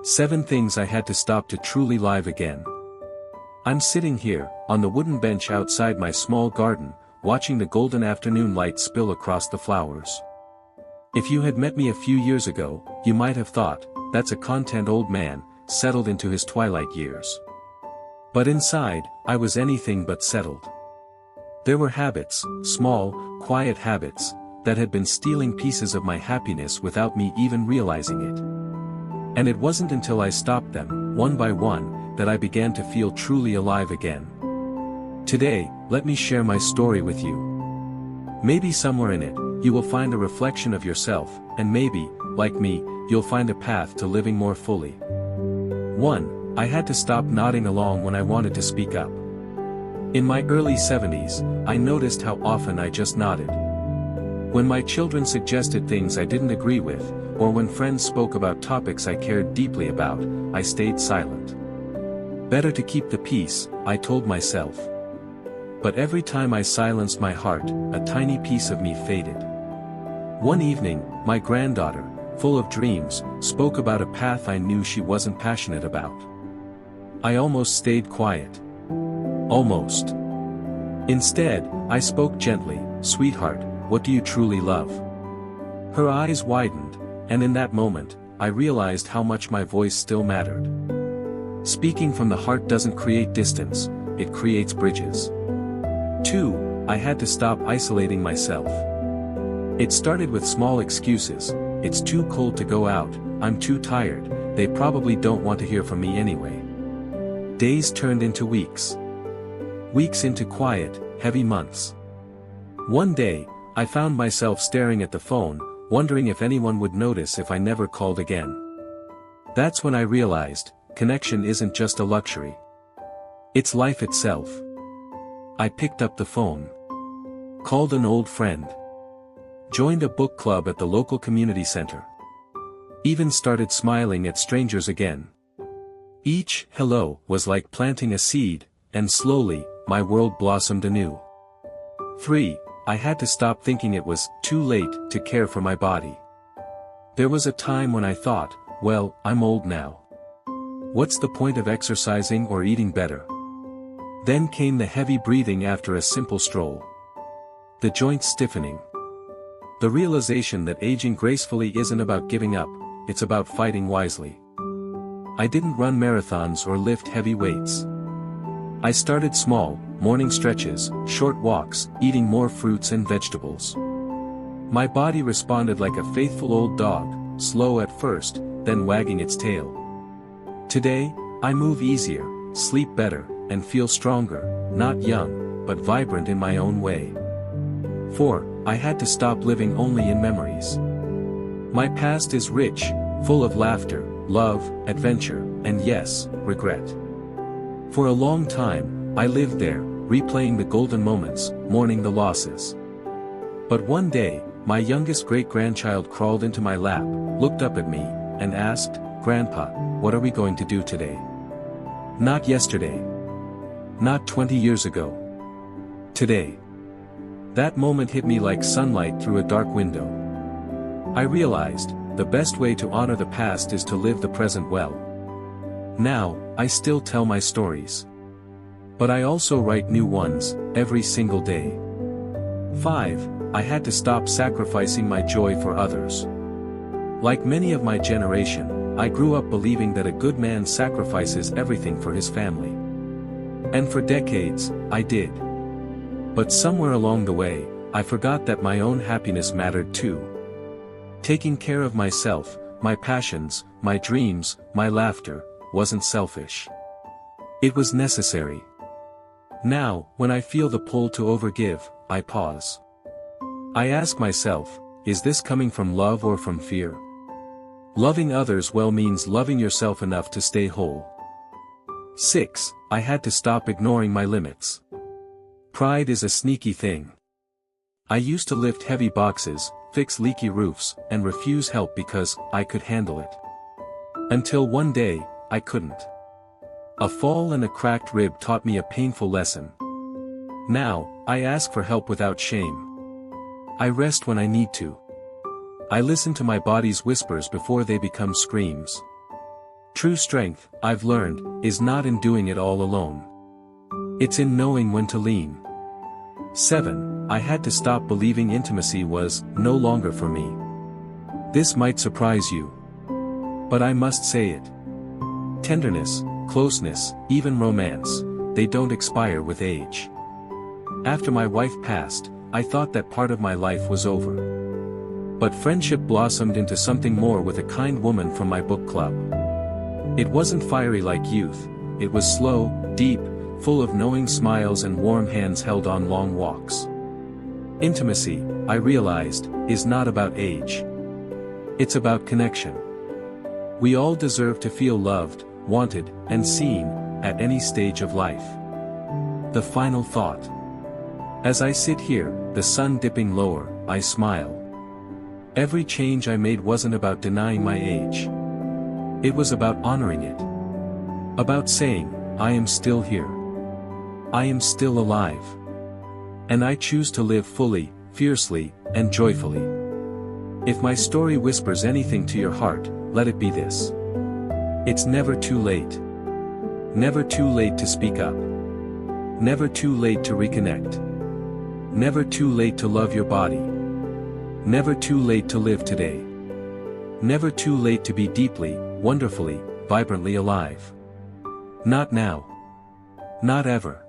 7 Things I Had to Stop to Truly Live Again. I'm sitting here, on the wooden bench outside my small garden, watching the golden afternoon light spill across the flowers. If you had met me a few years ago, you might have thought, that's a content old man, settled into his twilight years. But inside, I was anything but settled. There were habits, small, quiet habits, that had been stealing pieces of my happiness without me even realizing it. And it wasn't until I stopped them, one by one, that I began to feel truly alive again. Today, let me share my story with you. Maybe somewhere in it, you will find a reflection of yourself, and maybe, like me, you'll find a path to living more fully. 1. I had to stop nodding along when I wanted to speak up. In my early 70s, I noticed how often I just nodded. When my children suggested things I didn't agree with, or when friends spoke about topics I cared deeply about, I stayed silent. Better to keep the peace, I told myself. But every time I silenced my heart, a tiny piece of me faded. One evening, my granddaughter, full of dreams, spoke about a path I knew she wasn't passionate about. I almost stayed quiet. Almost. Instead, I spoke gently, "Sweetheart, what do you truly love?" Her eyes widened, and in that moment, I realized how much my voice still mattered. Speaking from the heart doesn't create distance, it creates bridges. 2. I had to stop isolating myself. It started with small excuses: "It's too cold to go out, I'm too tired, they probably don't want to hear from me anyway." Days turned into weeks. Weeks into quiet, heavy months. One day, I found myself staring at the phone, wondering if anyone would notice if I never called again. That's when I realized, connection isn't just a luxury. It's life itself. I picked up the phone. Called an old friend. Joined a book club at the local community center. Even started smiling at strangers again. Each hello was like planting a seed, and slowly, my world blossomed anew. 3. I had to stop thinking it was too late to care for my body. There was a time when I thought, well, I'm old now. What's the point of exercising or eating better? Then came the heavy breathing after a simple stroll. The joints stiffening. The realization that aging gracefully isn't about giving up, it's about fighting wisely. I didn't run marathons or lift heavy weights. I started small, morning stretches, short walks, eating more fruits and vegetables. My body responded like a faithful old dog, slow at first, then wagging its tail. Today, I move easier, sleep better, and feel stronger, not young, but vibrant in my own way. 4. I had to stop living only in memories. My past is rich, full of laughter, love, adventure, and yes, regret. For a long time, I lived there, replaying the golden moments, mourning the losses. But one day, my youngest great-grandchild crawled into my lap, looked up at me, and asked, "Grandpa, what are we going to do today?" Not yesterday. Not 20 years ago. Today. That moment hit me like sunlight through a dark window. I realized, the best way to honor the past is to live the present well. Now, I still tell my stories. But I also write new ones, every single day. 5. I had to stop sacrificing my joy for others. Like many of my generation, I grew up believing that a good man sacrifices everything for his family. And for decades, I did. But somewhere along the way, I forgot that my own happiness mattered too. Taking care of myself, my passions, my dreams, my laughter, wasn't selfish. It was necessary. Now, when I feel the pull to overgive, I pause. I ask myself, is this coming from love or from fear? Loving others well means loving yourself enough to stay whole. 6. I had to stop ignoring my limits. Pride is a sneaky thing. I used to lift heavy boxes, fix leaky roofs, and refuse help because I could handle it. Until one day, I couldn't. A fall and a cracked rib taught me a painful lesson. Now, I ask for help without shame. I rest when I need to. I listen to my body's whispers before they become screams. True strength, I've learned, is not in doing it all alone. It's in knowing when to lean. 7. I had to stop believing intimacy was no longer for me. This might surprise you, but I must say it. Tenderness, closeness, even romance, they don't expire with age. After my wife passed, I thought that part of my life was over. But friendship blossomed into something more with a kind woman from my book club. It wasn't fiery like youth, it was slow, deep, full of knowing smiles and warm hands held on long walks. Intimacy, I realized, is not about age. It's about connection. We all deserve to feel loved, wanted, and seen, at any stage of life. The final thought. As I sit here, the sun dipping lower, I smile. Every change I made wasn't about denying my age. It was about honoring it. About saying, I am still here. I am still alive. And I choose to live fully, fiercely, and joyfully. If my story whispers anything to your heart, let it be this. It's never too late. Never too late to speak up. Never too late to reconnect. Never too late to love your body. Never too late to live today. Never too late to be deeply, wonderfully, vibrantly alive. Not now. Not ever.